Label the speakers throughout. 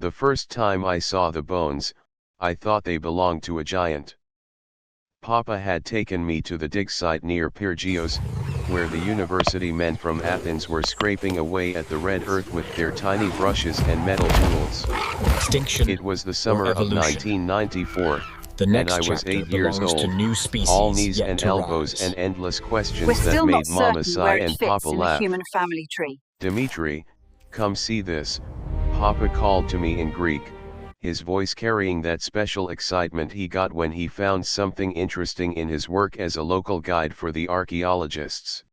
Speaker 1: The first time I saw the bones, I thought they belonged to a giant. Papa had taken me to the dig site near Pyrgios, where the university men from Athens were scraping away at the red earth with their tiny brushes and metal tools.
Speaker 2: Extinction
Speaker 1: It was the
Speaker 2: or
Speaker 1: summer of
Speaker 2: evolution.
Speaker 1: 1994,
Speaker 2: The
Speaker 1: and
Speaker 2: next
Speaker 1: I was
Speaker 2: chapter
Speaker 1: 8 years
Speaker 2: belongs to
Speaker 1: old.
Speaker 2: new species
Speaker 1: All knees
Speaker 2: yet
Speaker 1: and
Speaker 2: to
Speaker 1: elbows
Speaker 2: rise.
Speaker 1: and endless
Speaker 3: We're
Speaker 1: questions that
Speaker 3: still not
Speaker 1: made Mama
Speaker 3: certain where
Speaker 1: sigh
Speaker 3: it
Speaker 1: and
Speaker 3: fits
Speaker 1: Papa
Speaker 3: in the
Speaker 1: laugh.
Speaker 3: human family tree.
Speaker 1: Dimitri, come see this, Papa called to me in Greek, his voice carrying that special excitement he got when he found something interesting in his work as a local guide for the archaeologists.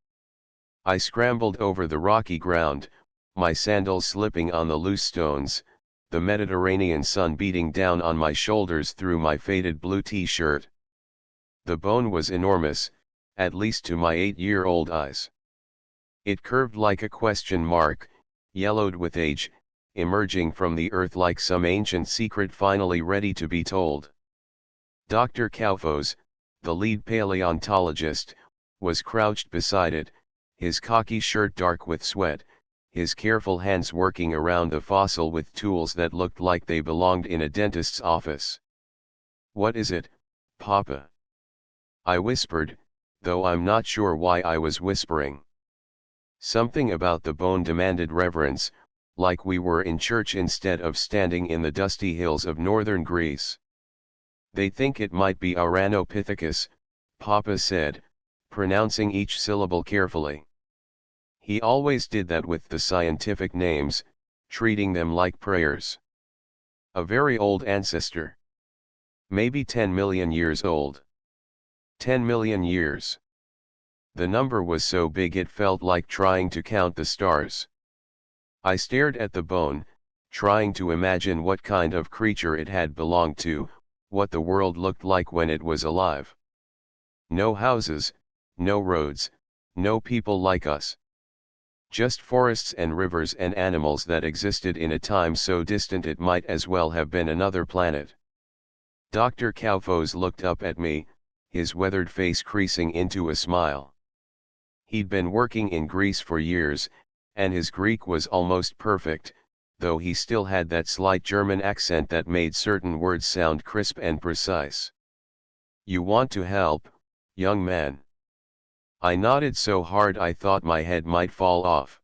Speaker 1: I scrambled over the rocky ground, my sandals slipping on the loose stones, the Mediterranean sun beating down on my shoulders through my faded blue t-shirt. The bone was enormous, at least to my 8-year-old eyes. It curved like a question mark, yellowed with age, emerging from the earth like some ancient secret finally ready to be told. Dr. Kaufos, the lead paleontologist, was crouched beside it, his khaki shirt dark with sweat, his careful hands working around the fossil with tools that looked like they belonged in a dentist's office. "What is it, Papa?" I whispered, though I'm not sure why I was whispering. Something about the bone demanded reverence, like we were in church instead of standing in the dusty hills of northern Greece. "They think it might be Ouranopithecus," Papa said, pronouncing each syllable carefully. He always did that with the scientific names, treating them like prayers. "A very old ancestor. Maybe 10 million years old. 10 million years." The number was so big it felt like trying to count the stars. I stared at the bone, trying to imagine what kind of creature it had belonged to, what the world looked like when it was alive. No houses, no roads, no people like us. Just forests and rivers and animals that existed in a time so distant it might as well have been another planet. Dr. Kaufos looked up at me, his weathered face creasing into a smile. He'd been working in Greece for years, and his Greek was almost perfect, though he still had that slight German accent that made certain words sound crisp and precise. "You want to help, young man?" I nodded so hard I thought my head might fall off.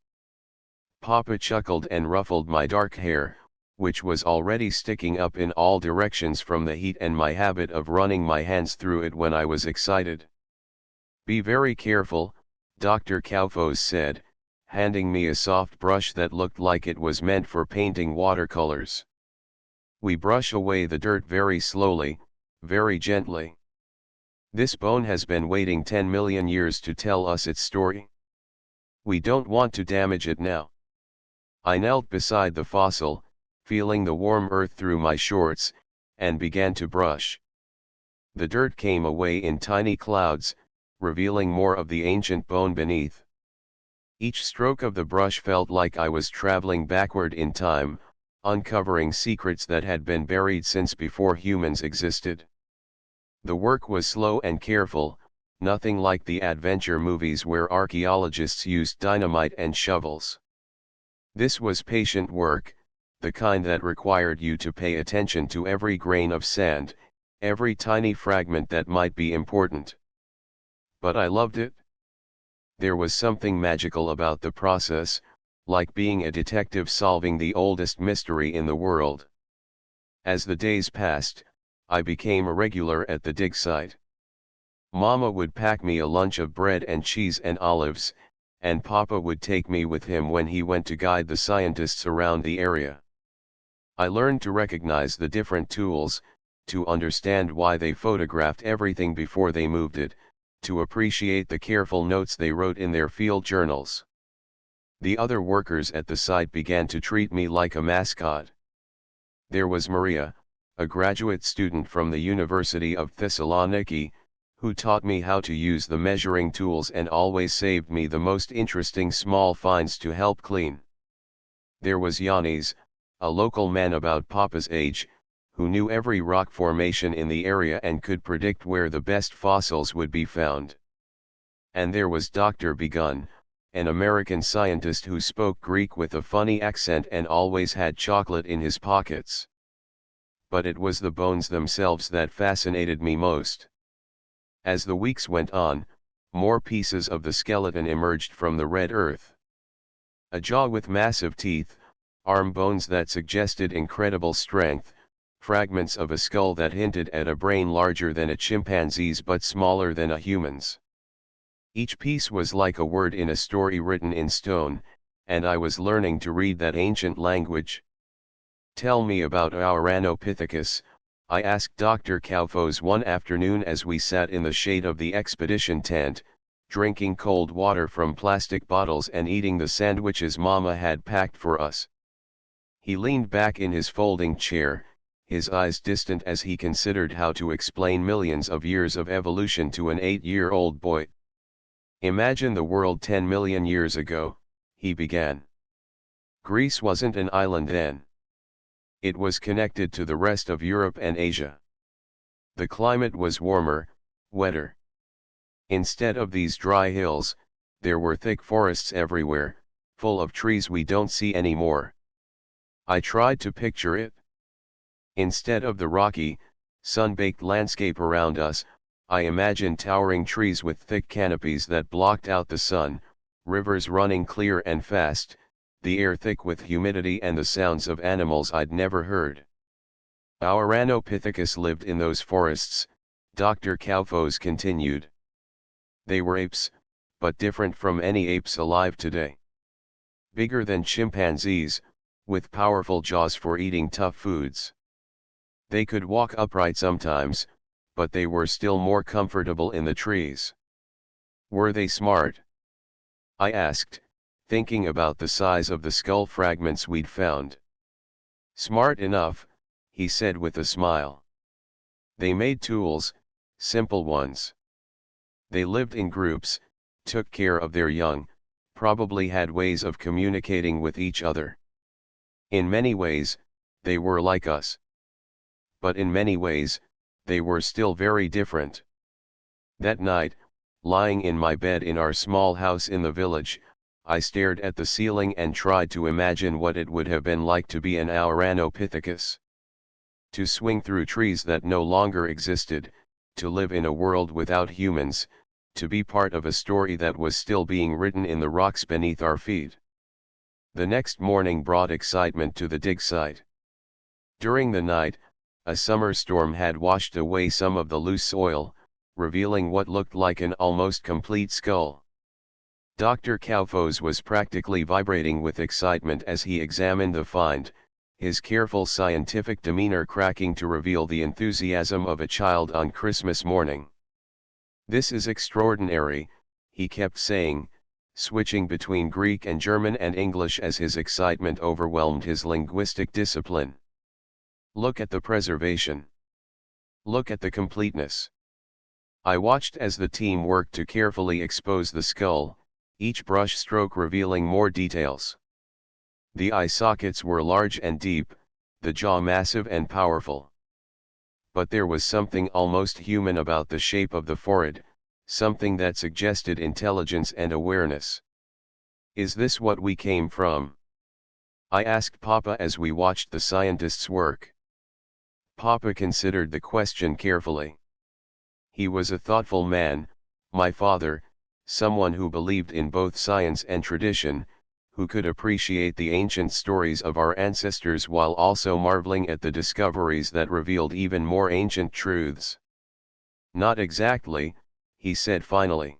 Speaker 1: Papa chuckled and ruffled my dark hair, which was already sticking up in all directions from the heat and my habit of running my hands through it when I was excited. "Be very careful," Dr. Kaufos said, handing me a soft brush that looked like it was meant for painting watercolors. "We brush away the dirt very slowly, very gently. This bone has been waiting 10 million years to tell us its story. We don't want to damage it now." I knelt beside the fossil, feeling the warm earth through my shorts, and began to brush. The dirt came away in tiny clouds, revealing more of the ancient bone beneath. Each stroke of the brush felt like I was traveling backward in time, uncovering secrets that had been buried since before humans existed. The work was slow and careful, nothing like the adventure movies where archaeologists used dynamite and shovels. This was patient work, the kind that required you to pay attention to every grain of sand, every tiny fragment that might be important. But I loved it. There was something magical about the process, like being a detective solving the oldest mystery in the world. As the days passed, I became a regular at the dig site. Mama would pack me a lunch of bread and cheese and olives, and Papa would take me with him when he went to guide the scientists around the area. I learned to recognize the different tools, to understand why they photographed everything before they moved it, to appreciate the careful notes they wrote in their field journals. The other workers at the site began to treat me like a mascot. There was Maria, a graduate student from the University of Thessaloniki, who taught me how to use the measuring tools and always saved me the most interesting small finds to help clean. There was Yanis, a local man about Papa's age, who knew every rock formation in the area and could predict where the best fossils would be found. And there was Dr. Begun, an American scientist who spoke Greek with a funny accent and always had chocolate in his pockets. But it was the bones themselves that fascinated me most. As the weeks went on, more pieces of the skeleton emerged from the red earth. A jaw with massive teeth, arm bones that suggested incredible strength, fragments of a skull that hinted at a brain larger than a chimpanzee's but smaller than a human's. Each piece was like a word in a story written in stone, and I was learning to read that ancient language. "Tell me about Ouranopithecus," I asked Dr. Kaufos one afternoon as we sat in the shade of the expedition tent, drinking cold water from plastic bottles and eating the sandwiches Mama had packed for us. He leaned back in his folding chair, his eyes distant as he considered how to explain millions of years of evolution to an 8-year-old boy. "Imagine the world 10 million years ago," he began. "Greece wasn't an island then. It was connected to the rest of Europe and Asia. The climate was warmer, wetter. Instead of these dry hills, there were thick forests everywhere, full of trees we don't see anymore. I tried to picture it. Instead of the rocky, sun-baked landscape around us, I imagined towering trees with thick canopies that blocked out the sun, rivers running clear and fast, the air thick with humidity and the sounds of animals I'd never heard. Ouranopithecus lived in those forests," Dr. Kaufos continued. "They were apes, but different from any apes alive today. Bigger than chimpanzees, with powerful jaws for eating tough foods. They could walk upright sometimes, but they were still more comfortable in the trees." "Were they smart?" I asked, thinking about the size of the skull fragments we'd found. "Smart enough," he said with a smile. "They made tools, simple ones. They lived in groups, took care of their young, probably had ways of communicating with each other. In many ways, they were like us. But in many ways, they were still very different." That night, lying in my bed in our small house in the village, I stared at the ceiling and tried to imagine what it would have been like to be an Ouranopithecus. To swing through trees that no longer existed, to live in a world without humans, to be part of a story that was still being written in the rocks beneath our feet. The next morning brought excitement to the dig site. During the night, a summer storm had washed away some of the loose soil, revealing what looked like an almost complete skull. Dr. Kaufos was practically vibrating with excitement as he examined the find, his careful scientific demeanor cracking to reveal the enthusiasm of a child on Christmas morning. "This is extraordinary," he kept saying, switching between Greek and German and English as his excitement overwhelmed his linguistic discipline. "Look at the preservation. Look at the completeness." I watched as the team worked to carefully expose the skull, each brush stroke revealing more details. The eye sockets were large and deep, the jaw massive and powerful. But there was something almost human about the shape of the forehead, something that suggested intelligence and awareness. "Is this what we came from?" I asked Papa as we watched the scientists work. Papa considered the question carefully. He was a thoughtful man, my father, someone who believed in both science and tradition, who could appreciate the ancient stories of our ancestors while also marveling at the discoveries that revealed even more ancient truths. "Not exactly," he said finally.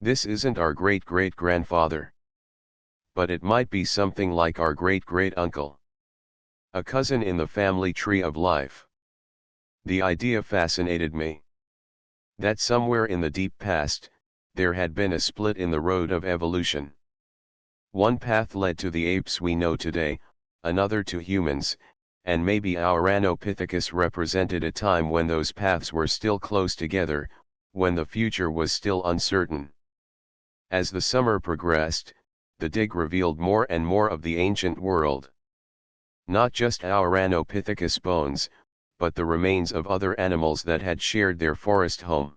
Speaker 1: "This isn't our great-great-grandfather. But it might be something like our great-great-uncle. A cousin in the family tree of life." The idea fascinated me. That somewhere in the deep past, there had been a split in the road of evolution. One path led to the apes we know today, another to humans, and maybe Ouranopithecus represented a time when those paths were still close together, when the future was still uncertain. As the summer progressed, the dig revealed more and more of the ancient world. Not just Ouranopithecus bones, but the remains of other animals that had shared their forest home.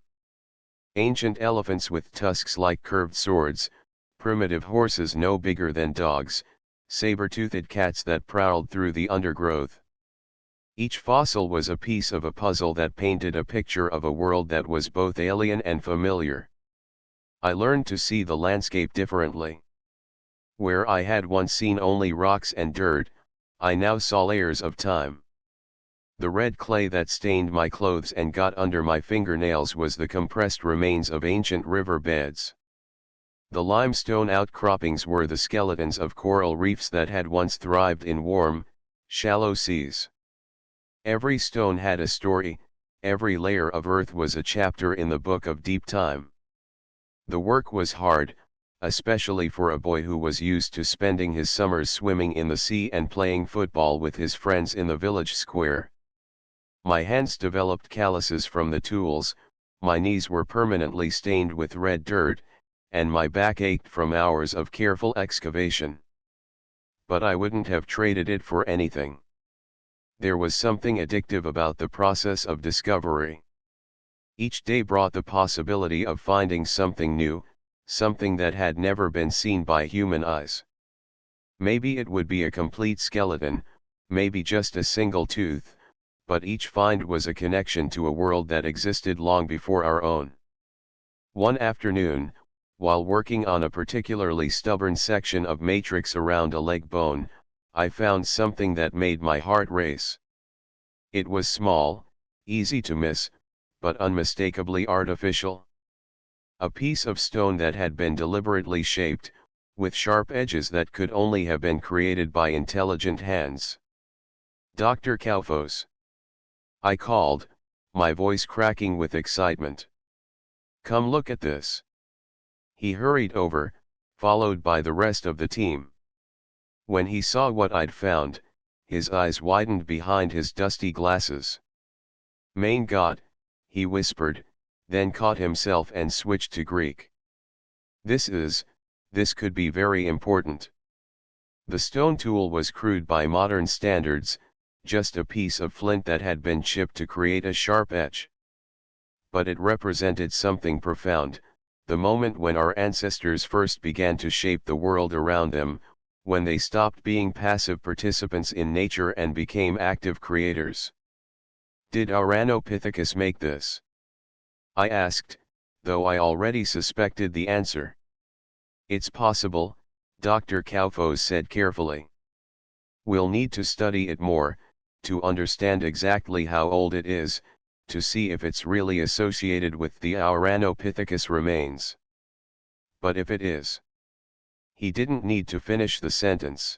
Speaker 1: Ancient elephants with tusks like curved swords, primitive horses no bigger than dogs, saber-toothed cats that prowled through the undergrowth. Each fossil was a piece of a puzzle that painted a picture of a world that was both alien and familiar. I learned to see the landscape differently. Where I had once seen only rocks and dirt, I now saw layers of time. The red clay that stained my clothes and got under my fingernails was the compressed remains of ancient river beds. The limestone outcroppings were the skeletons of coral reefs that had once thrived in warm, shallow seas. Every stone had a story, every layer of earth was a chapter in the book of deep time. The work was hard, especially for a boy who was used to spending his summers swimming in the sea and playing football with his friends in the village square. My hands developed calluses from the tools, my knees were permanently stained with red dirt, and my back ached from hours of careful excavation. But I wouldn't have traded it for anything. There was something addictive about the process of discovery. Each day brought the possibility of finding something new, something that had never been seen by human eyes. Maybe it would be a complete skeleton, maybe just a single tooth, but each find was a connection to a world that existed long before our own. One afternoon, while working on a particularly stubborn section of matrix around a leg bone, I found something that made my heart race. It was small, easy to miss, but unmistakably artificial. A piece of stone that had been deliberately shaped, with sharp edges that could only have been created by intelligent hands. Dr. Kaufos. I called, my voice cracking with excitement. Come look at this. He hurried over, followed by the rest of the team. When he saw what I'd found, his eyes widened behind his dusty glasses. Mein Gott, he whispered, then caught himself and switched to Greek. This could be very important. The stone tool was crude by modern standards, just a piece of flint that had been chipped to create a sharp edge. But it represented something profound, the moment when our ancestors first began to shape the world around them, when they stopped being passive participants in nature and became active creators. Did Ouranopithecus make this? I asked, though I already suspected the answer. It's possible, Dr. Kaufos said carefully. We'll need to study it more, to understand exactly how old it is, to see if it's really associated with the Ouranopithecus remains. But if it is. He didn't need to finish the sentence.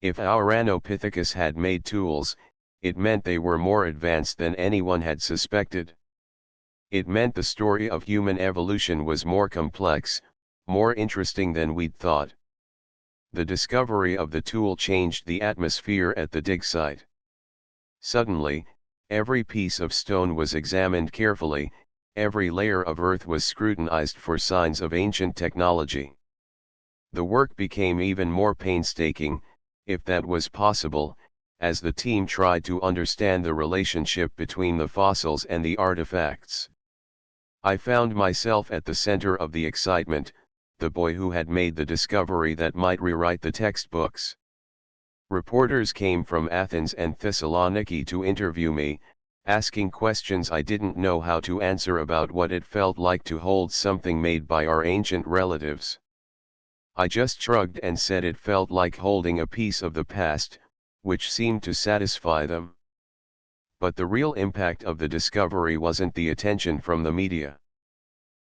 Speaker 1: If Ouranopithecus had made tools, it meant they were more advanced than anyone had suspected. It meant the story of human evolution was more complex, more interesting than we'd thought. The discovery of the tool changed the atmosphere at the dig site. Suddenly, every piece of stone was examined carefully, every layer of earth was scrutinized for signs of ancient technology. The work became even more painstaking, if that was possible, as the team tried to understand the relationship between the fossils and the artifacts. I found myself at the center of the excitement, the boy who had made the discovery that might rewrite the textbooks. Reporters came from Athens and Thessaloniki to interview me, asking questions I didn't know how to answer about what it felt like to hold something made by our ancient relatives. I just shrugged and said it felt like holding a piece of the past, which seemed to satisfy them. But the real impact of the discovery wasn't the attention from the media.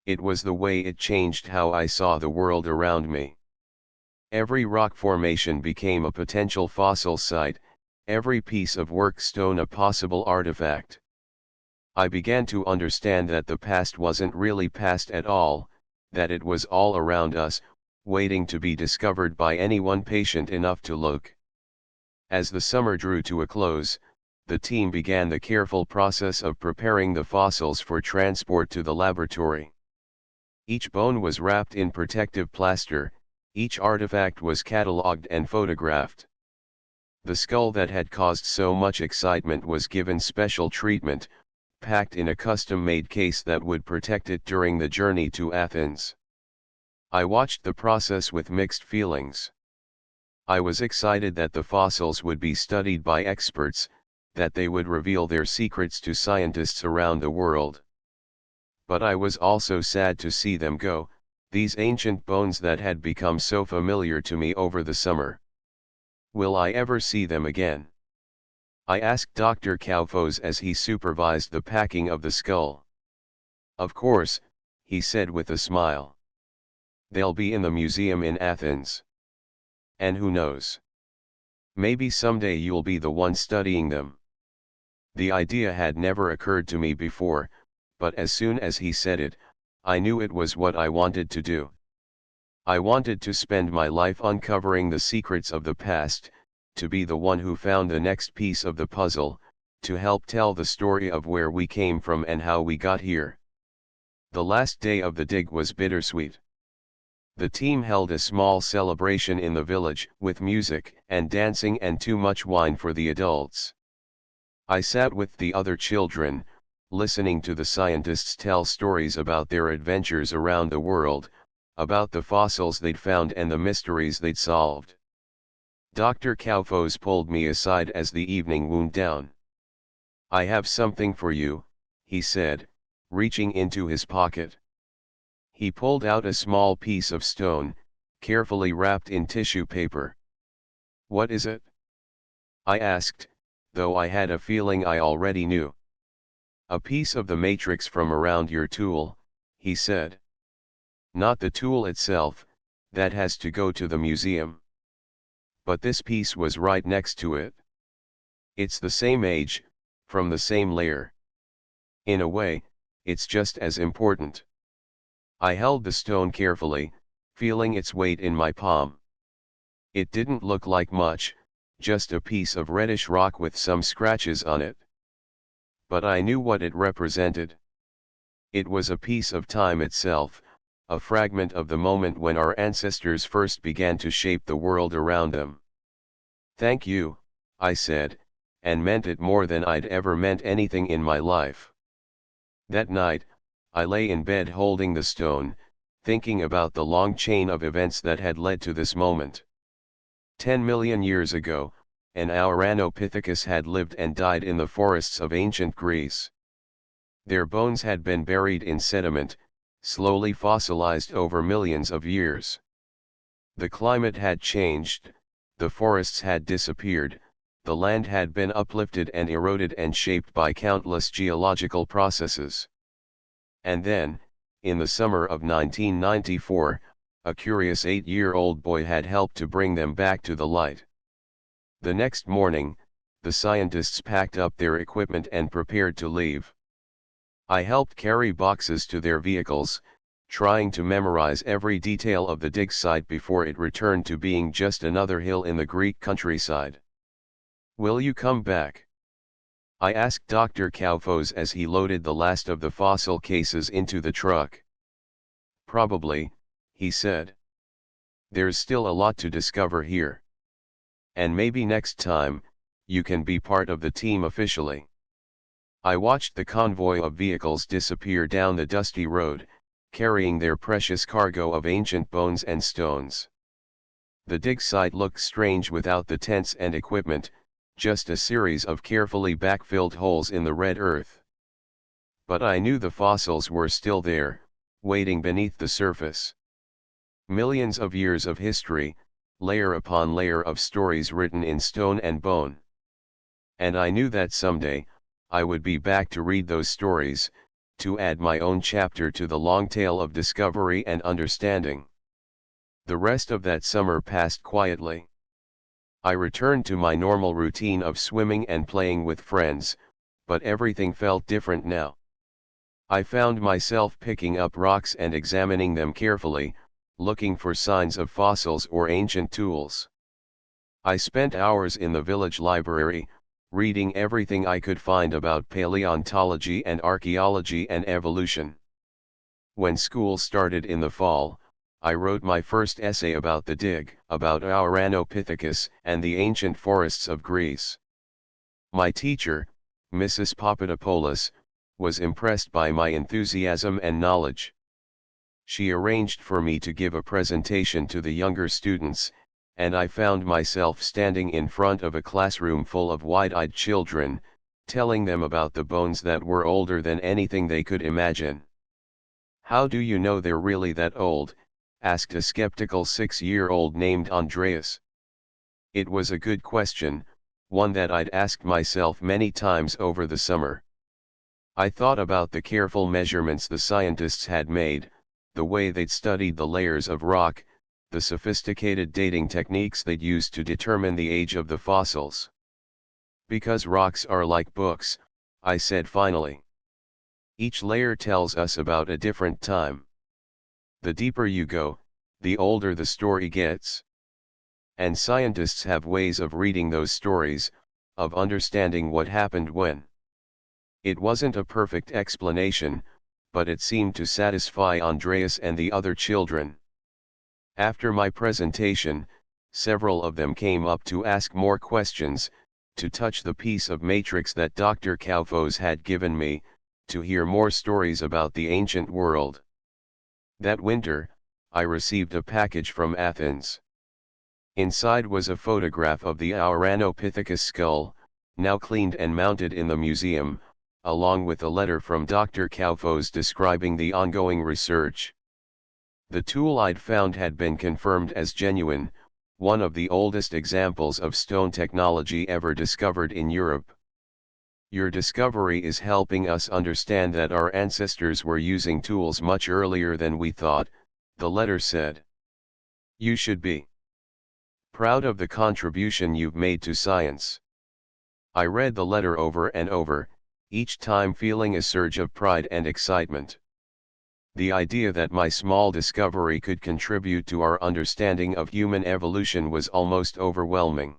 Speaker 1: It was the way it changed how I saw the world around me. Every rock formation became a potential fossil site, every piece of work stone a possible artifact. I began to understand that the past wasn't really past at all, that it was all around us, waiting to be discovered by anyone patient enough to look. As the summer drew to a close, the team began the careful process of preparing the fossils for transport to the laboratory. Each bone was wrapped in protective plaster, each artifact was catalogued and photographed. The skull that had caused so much excitement was given special treatment, packed in a custom-made case that would protect it during the journey to Athens. I watched the process with mixed feelings. I was excited that the fossils would be studied by experts, that they would reveal their secrets to scientists around the world. But I was also sad to see them go, these ancient bones that had become so familiar to me over the summer. Will I ever see them again? I asked Dr. Kaufos as he supervised the packing of the skull. Of course, he said with a smile. They'll be in the museum in Athens. And who knows? Maybe someday you'll be the one studying them. The idea had never occurred to me before, but as soon as he said it, I knew it was what I wanted to do. I wanted to spend my life uncovering the secrets of the past, to be the one who found the next piece of the puzzle, to help tell the story of where we came from and how we got here. The last day of the dig was bittersweet. The team held a small celebration in the village, with music and dancing and too much wine for the adults. I sat with the other children, listening to the scientists tell stories about their adventures around the world, about the fossils they'd found and the mysteries they'd solved. Dr. Kaufos pulled me aside as the evening wound down. I have something for you, he said, reaching into his pocket. He pulled out a small piece of stone, carefully wrapped in tissue paper. What is it? I asked, though I had a feeling I already knew. A piece of the matrix from around your tool, he said. Not the tool itself, that has to go to the museum. But this piece was right next to it. It's the same age, from the same layer. In a way, it's just as important. I held the stone carefully, feeling its weight in my palm. It didn't look like much, just a piece of reddish rock with some scratches on it. But I knew what it represented. It was a piece of time itself, a fragment of the moment when our ancestors first began to shape the world around them. Thank you, I said, and meant it more than I'd ever meant anything in my life. That night, I lay in bed holding the stone, thinking about the long chain of events that had led to this moment. 10 million years ago, an Ouranopithecus had lived and died in the forests of ancient Greece. Their bones had been buried in sediment, slowly fossilized over millions of years. The climate had changed, the forests had disappeared, the land had been uplifted and eroded and shaped by countless geological processes. And then, in the summer of 1994, a curious 8-year-old boy had helped to bring them back to the light. The next morning, the scientists packed up their equipment and prepared to leave. I helped carry boxes to their vehicles, trying to memorize every detail of the dig site before it returned to being just another hill in the Greek countryside. Will you come back? I asked Dr. Kaufos as he loaded the last of the fossil cases into the truck. Probably, he said. There's still a lot to discover here. And maybe next time, you can be part of the team officially. I watched the convoy of vehicles disappear down the dusty road, carrying their precious cargo of ancient bones and stones. The dig site looked strange without the tents and equipment, just a series of carefully backfilled holes in the red earth. But I knew the fossils were still there, waiting beneath the surface. Millions of years of history, layer upon layer of stories written in stone and bone. And I knew that someday, I would be back to read those stories, to add my own chapter to the long tale of discovery and understanding. The rest of that summer passed quietly. I returned to my normal routine of swimming and playing with friends, but everything felt different now. I found myself picking up rocks and examining them carefully, looking for signs of fossils or ancient tools. I spent hours in the village library, reading everything I could find about paleontology and archaeology and evolution. When school started in the fall, I wrote my first essay about the dig, about Ouranopithecus and the ancient forests of Greece. My teacher, Mrs. Papadopoulos, was impressed by my enthusiasm and knowledge. She arranged for me to give a presentation to the younger students, and I found myself standing in front of a classroom full of wide-eyed children, telling them about the bones that were older than anything they could imagine. "How do you know they're really that old?" asked a skeptical 6-year-old named Andreas. It was a good question, one that I'd asked myself many times over the summer. I thought about the careful measurements the scientists had made, the way they'd studied the layers of rock, the sophisticated dating techniques they'd used to determine the age of the fossils. "Because rocks are like books," I said finally. "Each layer tells us about a different time. The deeper you go, the older the story gets. And scientists have ways of reading those stories, of understanding what happened when." It wasn't a perfect explanation, but it seemed to satisfy Andreas and the other children. After my presentation, several of them came up to ask more questions, to touch the piece of matrix that Dr. Kaufos had given me, to hear more stories about the ancient world. That winter, I received a package from Athens. Inside was a photograph of the Ouranopithecus skull, now cleaned and mounted in the museum, along with a letter from Dr. Kaufos describing the ongoing research. The tool I'd found had been confirmed as genuine, one of the oldest examples of stone technology ever discovered in Europe. "Your discovery is helping us understand that our ancestors were using tools much earlier than we thought," the letter said. "You should be proud of the contribution you've made to science." I read the letter over and over, each time feeling a surge of pride and excitement. The idea that my small discovery could contribute to our understanding of human evolution was almost overwhelming.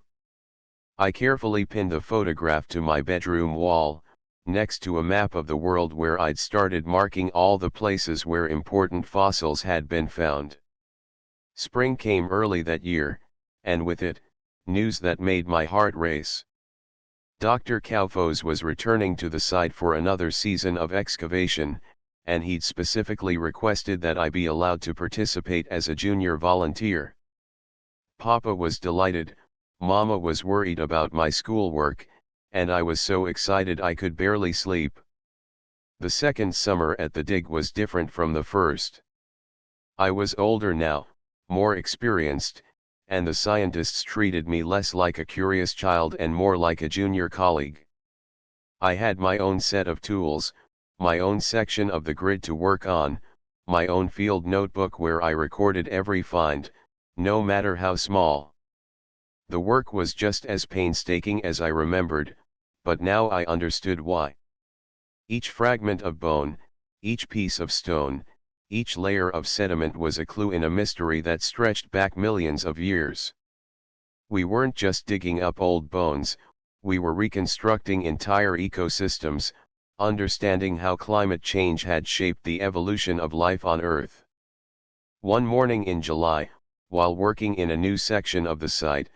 Speaker 1: I carefully pinned the photograph to my bedroom wall, next to a map of the world where I'd started marking all the places where important fossils had been found. Spring came early that year, and with it, news that made my heart race. Dr. Kaufos was returning to the site for another season of excavation, and he'd specifically requested that I be allowed to participate as a junior volunteer. Papa was delighted, Mama was worried about my schoolwork, and I was so excited I could barely sleep. The second summer at the dig was different from the first. I was older now, more experienced, and the scientists treated me less like a curious child and more like a junior colleague. I had my own set of tools, my own section of the grid to work on, my own field notebook where I recorded every find, no matter how small. The work was just as painstaking as I remembered, but now I understood why. Each fragment of bone, each piece of stone, each layer of sediment was a clue in a mystery that stretched back millions of years. We weren't just digging up old bones, we were reconstructing entire ecosystems, understanding how climate change had shaped the evolution of life on Earth. One morning in July, while working in a new section of the site,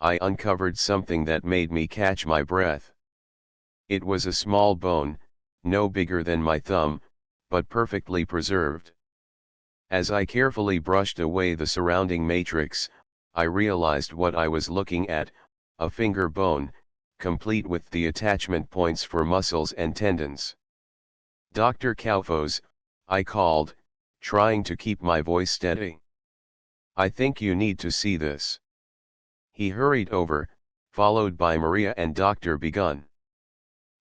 Speaker 1: I uncovered something that made me catch my breath. It was a small bone, no bigger than my thumb, but perfectly preserved. As I carefully brushed away the surrounding matrix, I realized what I was looking at, a finger bone, complete with the attachment points for muscles and tendons. "Dr. Kaufos," I called, trying to keep my voice steady. "I think you need to see this." He hurried over, followed by Maria and Dr. Begun.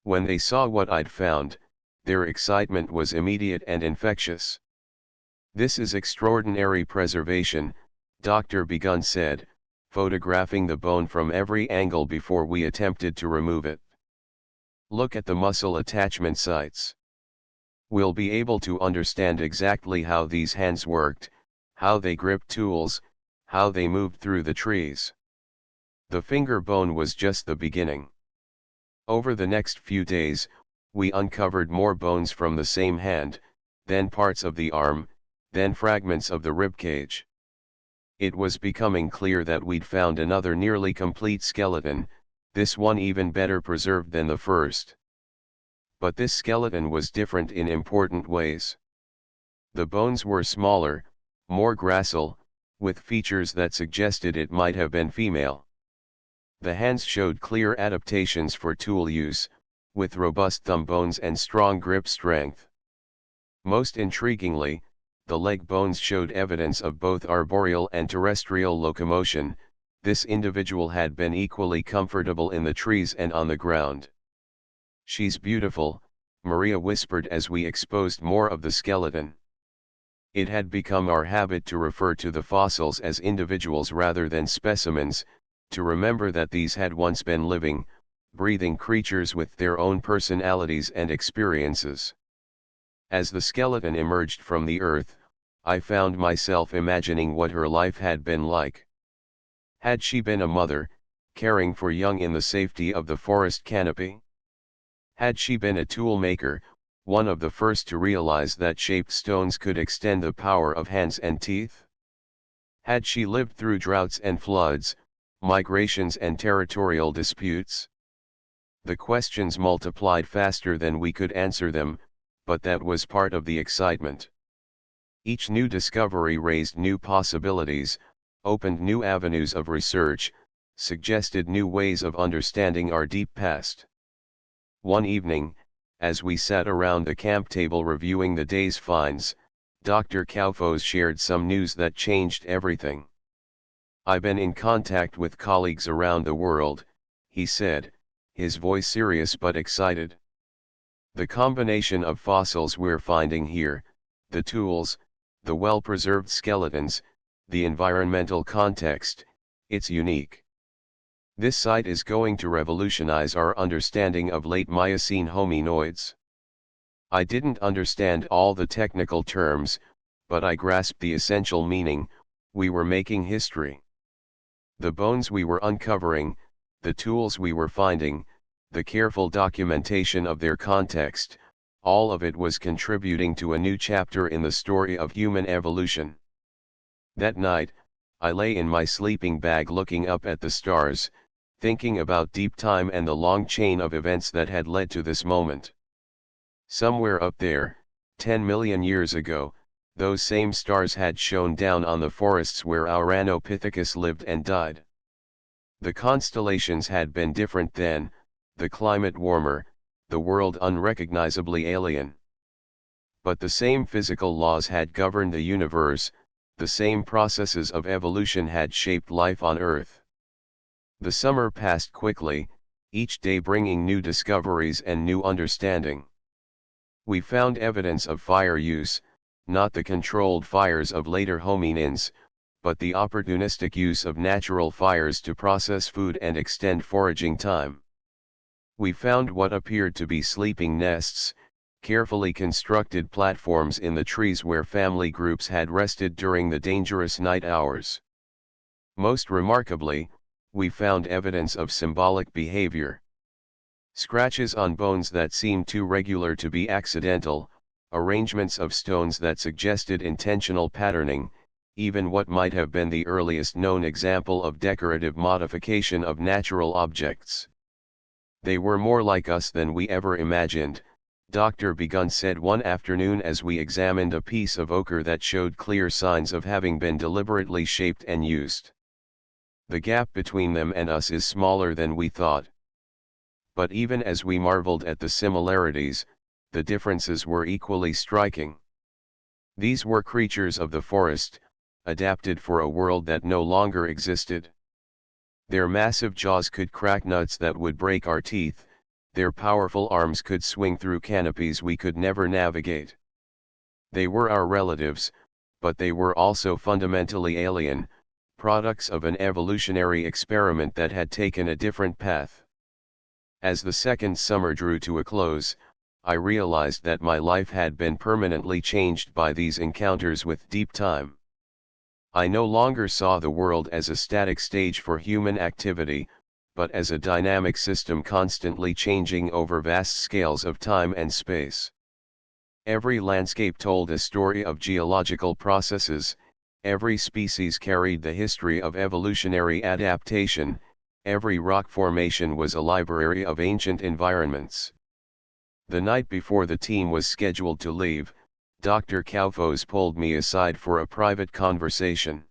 Speaker 1: When they saw what I'd found, their excitement was immediate and infectious. "This is extraordinary preservation," Dr. Begun said, photographing the bone from every angle before we attempted to remove it. "Look at the muscle attachment sites. We'll be able to understand exactly how these hands worked, how they gripped tools, how they moved through the trees." The finger bone was just the beginning. Over the next few days, we uncovered more bones from the same hand, then parts of the arm, then fragments of the ribcage. It was becoming clear that we'd found another nearly complete skeleton, this one even better preserved than the first. But this skeleton was different in important ways. The bones were smaller, more gracile, with features that suggested it might have been female. The hands showed clear adaptations for tool use, with robust thumb bones and strong grip strength. Most intriguingly, the leg bones showed evidence of both arboreal and terrestrial locomotion. This individual had been equally comfortable in the trees and on the ground. "She's beautiful," Maria whispered as we exposed more of the skeleton. It had become our habit to refer to the fossils as individuals rather than specimens, to remember that these had once been living, breathing creatures with their own personalities and experiences. As the skeleton emerged from the earth, I found myself imagining what her life had been like. Had she been a mother, caring for young in the safety of the forest canopy? Had she been a tool maker, one of the first to realize that shaped stones could extend the power of hands and teeth? Had she lived through droughts and floods, migrations and territorial disputes? The questions multiplied faster than we could answer them, but that was part of the excitement. Each new discovery raised new possibilities, opened new avenues of research, suggested new ways of understanding our deep past. One evening, as we sat around the camp table reviewing the day's finds, Dr. Kaufos shared some news that changed everything. "I've been in contact with colleagues around the world," he said, his voice serious but excited. "The combination of fossils we're finding here, the tools, the well-preserved skeletons, the environmental context, it's unique. This site is going to revolutionize our understanding of late Miocene hominoids." I didn't understand all the technical terms, but I grasped the essential meaning: we were making history. The bones we were uncovering, the tools we were finding, the careful documentation of their context, all of it was contributing to a new chapter in the story of human evolution. That night, I lay in my sleeping bag looking up at the stars, thinking about deep time and the long chain of events that had led to this moment. Somewhere up there, 10 million years ago, those same stars had shone down on the forests where Ouranopithecus lived and died. The constellations had been different then, the climate warmer, the world unrecognizably alien. But the same physical laws had governed the universe, the same processes of evolution had shaped life on Earth. The summer passed quickly, each day bringing new discoveries and new understanding. We found evidence of fire use, not the controlled fires of later hominins, but the opportunistic use of natural fires to process food and extend foraging time. We found what appeared to be sleeping nests, carefully constructed platforms in the trees where family groups had rested during the dangerous night hours. Most remarkably, we found evidence of symbolic behavior. Scratches on bones that seemed too regular to be accidental, arrangements of stones that suggested intentional patterning, even what might have been the earliest known example of decorative modification of natural objects. "They were more like us than we ever imagined," Dr. Begun said one afternoon as we examined a piece of ochre that showed clear signs of having been deliberately shaped and used. "The gap between them and us is smaller than we thought." But even as we marveled at the similarities, the differences were equally striking. These were creatures of the forest, adapted for a world that no longer existed. Their massive jaws could crack nuts that would break our teeth, their powerful arms could swing through canopies we could never navigate. They were our relatives, but they were also fundamentally alien, products of an evolutionary experiment that had taken a different path. As the second summer drew to a close, I realized that my life had been permanently changed by these encounters with deep time. I no longer saw the world as a static stage for human activity, but as a dynamic system constantly changing over vast scales of time and space. Every landscape told a story of geological processes, every species carried the history of evolutionary adaptation, every rock formation was a library of ancient environments. The night before the team was scheduled to leave, Dr. Kaufos pulled me aside for a private conversation.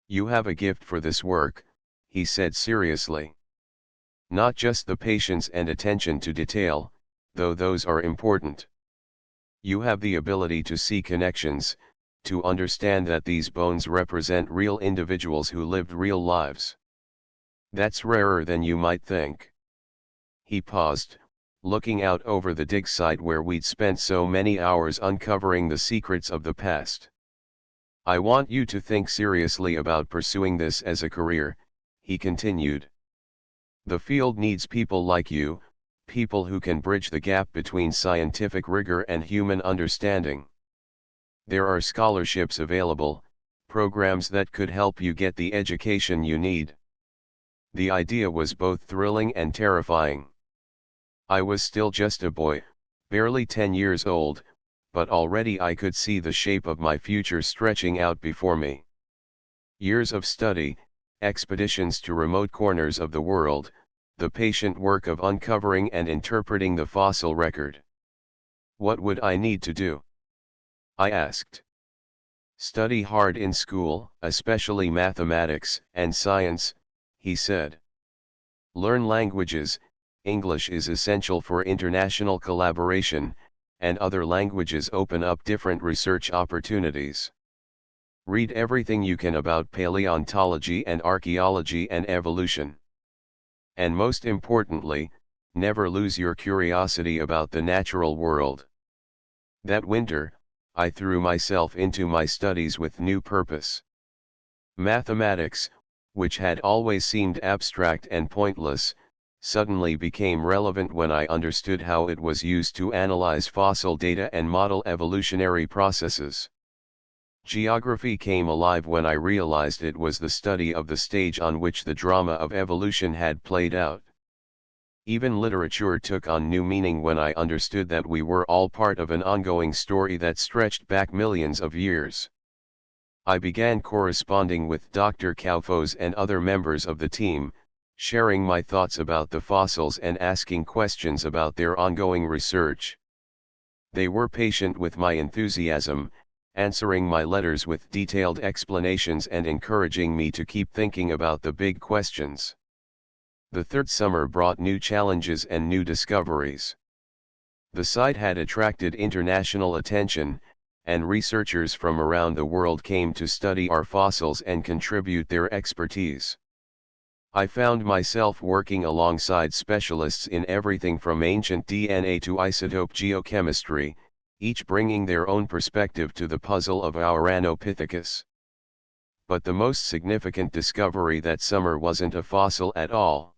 Speaker 1: "You have a gift for this work," he said seriously. "Not just the patience and attention to detail, though those are important. You have the ability to see connections, to understand that these bones represent real individuals who lived real lives. That's rarer than you might think." He paused, looking out over the dig site where we'd spent so many hours uncovering the secrets of the past. "I want you to think seriously about pursuing this as a career," he continued. "The field needs people like you, people who can bridge the gap between scientific rigor and human understanding. There are scholarships available, programs that could help you get the education you need." The idea was both thrilling and terrifying. I was still just a boy, barely 10 years old, but already I could see the shape of my future stretching out before me. Years of study, expeditions to remote corners of the world, the patient work of uncovering and interpreting the fossil record. What would I need to do? I asked. "Study hard in school, especially mathematics and science," he said. "Learn languages. English is essential for international collaboration, and other languages open up different research opportunities. Read everything you can about paleontology and archaeology and evolution. And most importantly, never lose your curiosity about the natural world." That winter, I threw myself into my studies with new purpose. Mathematics, which had always seemed abstract and pointless, suddenly became relevant when I understood how it was used to analyze fossil data and model evolutionary processes. Geography came alive when I realized it was the study of the stage on which the drama of evolution had played out. Even literature took on new meaning when I understood that we were all part of an ongoing story that stretched back millions of years. I began corresponding with Dr. Kaufos and other members of the team, sharing my thoughts about the fossils and asking questions about their ongoing research. They were patient with my enthusiasm, answering my letters with detailed explanations and encouraging me to keep thinking about the big questions. The third summer brought new challenges and new discoveries. The site had attracted international attention, and researchers from around the world came to study our fossils and contribute their expertise. I found myself working alongside specialists in everything from ancient DNA to isotope geochemistry, each bringing their own perspective to the puzzle of Ouranopithecus. But the most significant discovery that summer wasn't a fossil at all.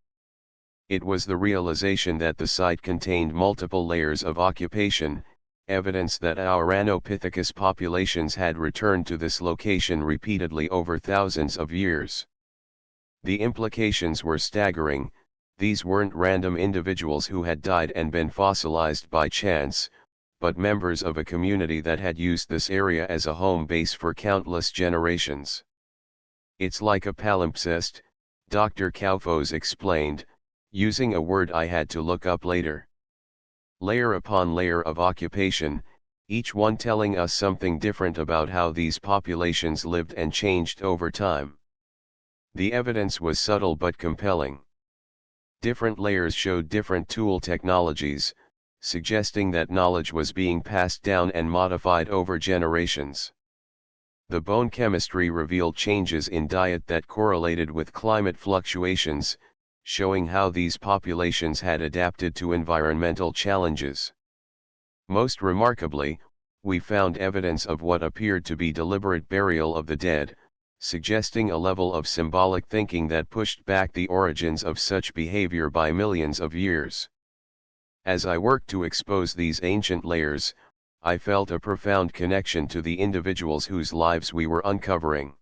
Speaker 1: It was the realization that the site contained multiple layers of occupation, evidence that Ouranopithecus populations had returned to this location repeatedly over thousands of years. The implications were staggering. These weren't random individuals who had died and been fossilized by chance, but members of a community that had used this area as a home base for countless generations. "It's like a palimpsest," Dr. Kaufos explained, using a word I had to look up later. Layer upon layer of occupation, each one telling us something different about how these populations lived and changed over time. The evidence was subtle but compelling. Different layers showed different tool technologies, suggesting that knowledge was being passed down and modified over generations. The bone chemistry revealed changes in diet that correlated with climate fluctuations, showing how these populations had adapted to environmental challenges. Most remarkably, we found evidence of what appeared to be deliberate burial of the dead, suggesting a level of symbolic thinking that pushed back the origins of such behavior by millions of years. As I worked to expose these ancient layers, I felt a profound connection to the individuals whose lives we were uncovering.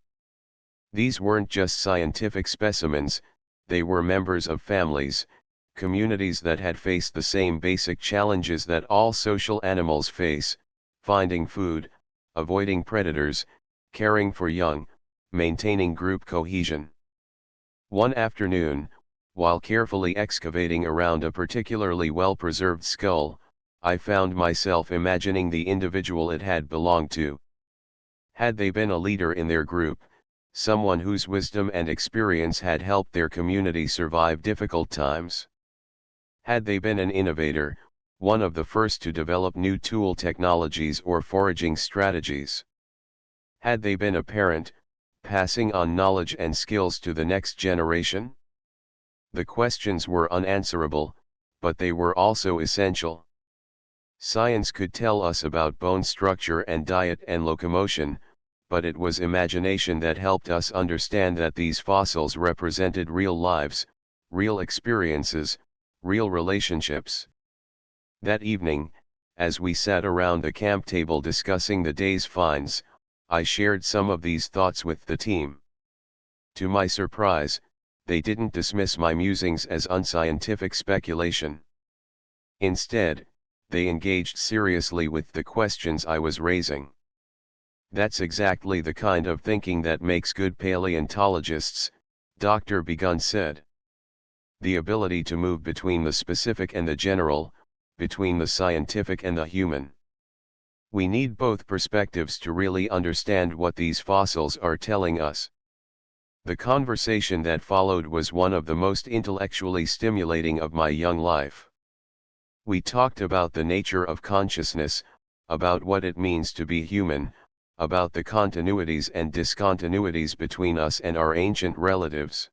Speaker 1: These weren't just scientific specimens, they were members of families, communities that had faced the same basic challenges that all social animals face: finding food, avoiding predators, caring for young, maintaining group cohesion. One afternoon, while carefully excavating around a particularly well-preserved skull, I found myself imagining the individual it had belonged to. Had they been a leader in their group, someone whose wisdom and experience had helped their community survive difficult times? Had they been an innovator, one of the first to develop new tool technologies or foraging strategies? Had they been a parent, passing on knowledge and skills to the next generation? The questions were unanswerable, but they were also essential. Science could tell us about bone structure and diet and locomotion, but it was imagination that helped us understand that these fossils represented real lives, real experiences, real relationships. That evening, as we sat around the camp table discussing the day's finds, I shared some of these thoughts with the team. To my surprise, they didn't dismiss my musings as unscientific speculation. Instead, they engaged seriously with the questions I was raising. That's exactly the kind of thinking that makes good paleontologists, Dr. Begun said. The ability to move between the specific and the general, between the scientific and the human. We need both perspectives to really understand what these fossils are telling us. The conversation that followed was one of the most intellectually stimulating of my young life. We talked about the nature of consciousness, about what it means to be human, about the continuities and discontinuities between us and our ancient relatives.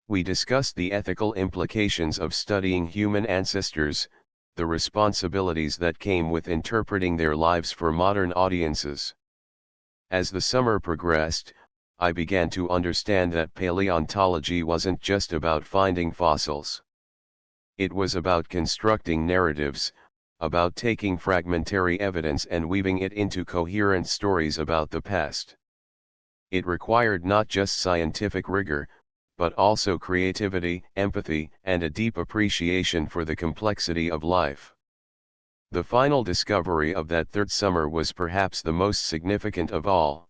Speaker 1: We discussed the ethical implications of studying human ancestors, the responsibilities that came with interpreting their lives for modern audiences. As the summer progressed, I began to understand that paleontology wasn't just about finding fossils. It was about constructing narratives, about taking fragmentary evidence and weaving it into coherent stories about the past. It required not just scientific rigor, but also creativity, empathy, and a deep appreciation for the complexity of life. The final discovery of that third summer was perhaps the most significant of all.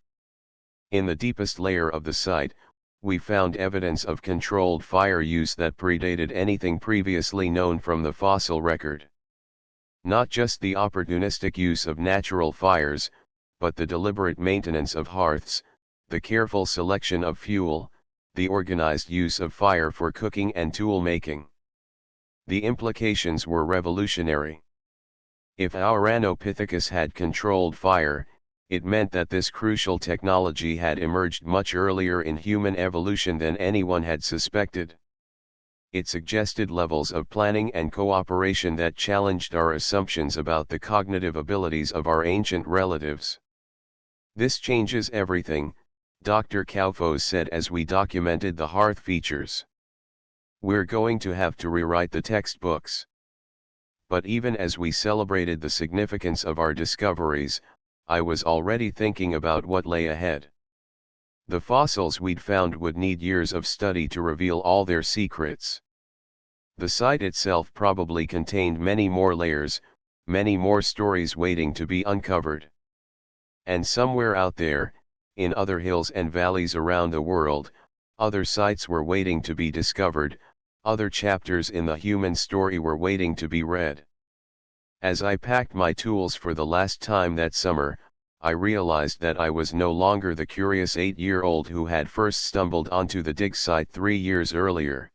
Speaker 1: In the deepest layer of the site, we found evidence of controlled fire use that predated anything previously known from the fossil record. Not just the opportunistic use of natural fires, but the deliberate maintenance of hearths, the careful selection of fuel, the organized use of fire for cooking and tool making. The implications were revolutionary. If Ouranopithecus had controlled fire, it meant that this crucial technology had emerged much earlier in human evolution than anyone had suspected. It suggested levels of planning and cooperation that challenged our assumptions about the cognitive abilities of our ancient relatives. This changes everything, Dr. Kaufos said as we documented the hearth features. We're going to have to rewrite the textbooks. But even as we celebrated the significance of our discoveries, I was already thinking about what lay ahead. The fossils we'd found would need years of study to reveal all their secrets. The site itself probably contained many more layers, many more stories waiting to be uncovered. And somewhere out there, in other hills and valleys around the world, other sites were waiting to be discovered, other chapters in the human story were waiting to be read. As I packed my tools for the last time that summer, I realized that I was no longer the curious 8-year-old who had first stumbled onto the dig site 3 years earlier.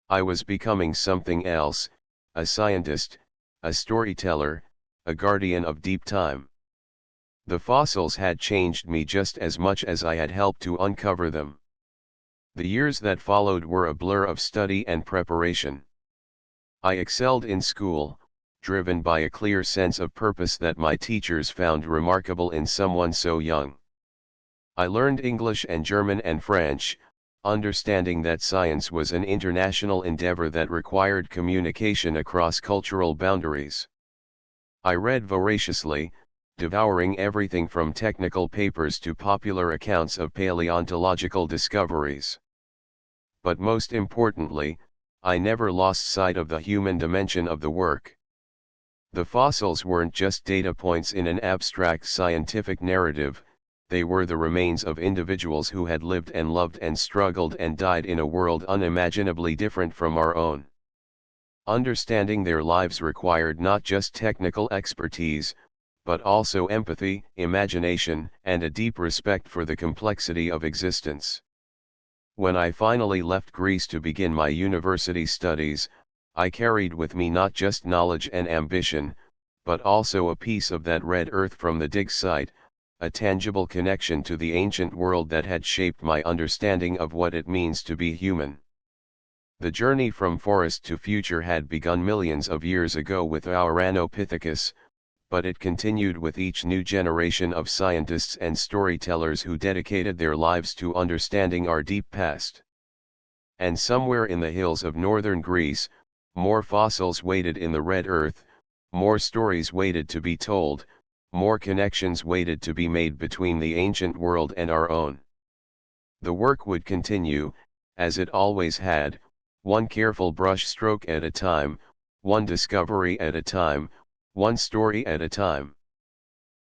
Speaker 1: I was becoming something else, a scientist, a storyteller, a guardian of deep time. The fossils had changed me just as much as I had helped to uncover them. The years that followed were a blur of study and preparation. I excelled in school, driven by a clear sense of purpose that my teachers found remarkable in someone so young. I learned English and German and French, understanding that science was an international endeavor that required communication across cultural boundaries. I read voraciously, devouring everything from technical papers to popular accounts of paleontological discoveries. But most importantly, I never lost sight of the human dimension of the work. The fossils weren't just data points in an abstract scientific narrative, they were the remains of individuals who had lived and loved and struggled and died in a world unimaginably different from our own. Understanding their lives required not just technical expertise, but also empathy, imagination, and a deep respect for the complexity of existence. When I finally left Greece to begin my university studies, I carried with me not just knowledge and ambition, but also a piece of that red earth from the dig site, a tangible connection to the ancient world that had shaped my understanding of what it means to be human. The journey from forest to future had begun millions of years ago with Ouranopithecus, but it continued with each new generation of scientists and storytellers who dedicated their lives to understanding our deep past. And somewhere in the hills of northern Greece, more fossils waited in the red earth, more stories waited to be told, more connections waited to be made between the ancient world and our own. The work would continue, as it always had, one careful brush stroke at a time, one discovery at a time, one story at a time.